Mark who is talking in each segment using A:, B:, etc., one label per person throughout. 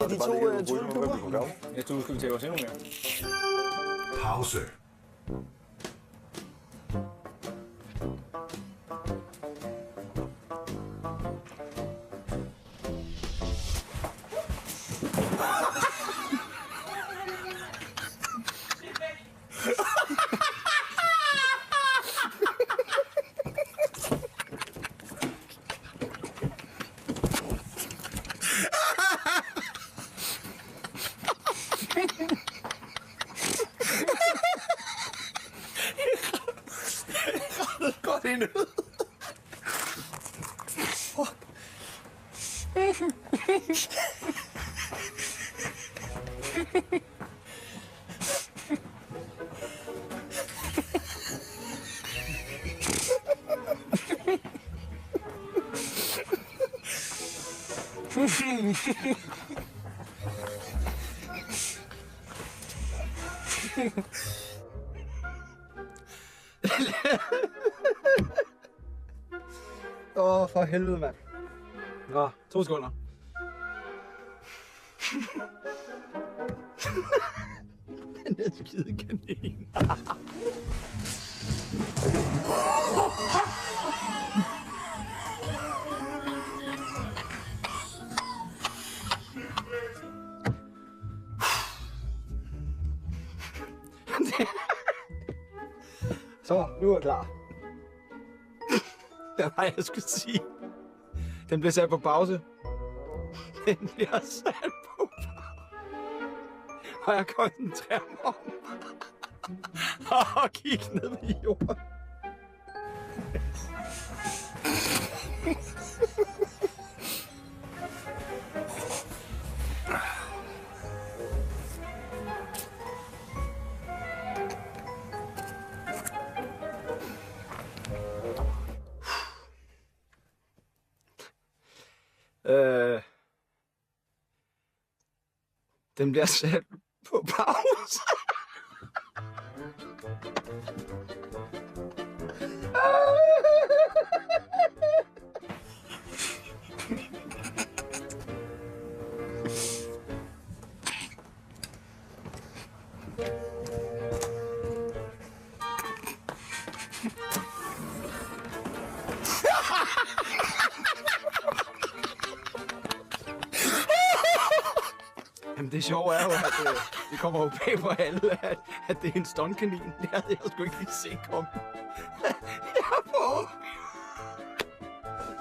A: De to tulduer.
B: Næste uge skal vi tage os endnu mere.
C: Pause.
A: Godt ind ud. For helvede, mand.
B: Nå, 2 sekunder.
A: Den er skide kanin.
B: Så, nu er jeg klar. Hvad var jeg skulle sige? Den bliver sat på pause. Den bliver sat på pause. Og jeg koncentrerer mig om og kigge ned i jorden. Den bliver sat på pause. Jamen det sjove er jo, at det kommer jo bag på alle, at det er en stunkanin. Det havde jeg sgu ikke lige set komme.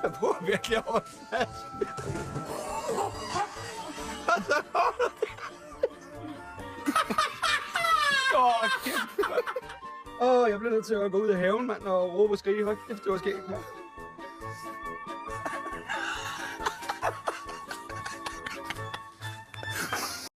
B: Jeg prøver virkelig at holde fast. Og så holder det. Kæft, mand. Jeg bliver nødt til at gå ud i haven, mand, og råbe og skrige. Hold kæft, det var skægt, mand.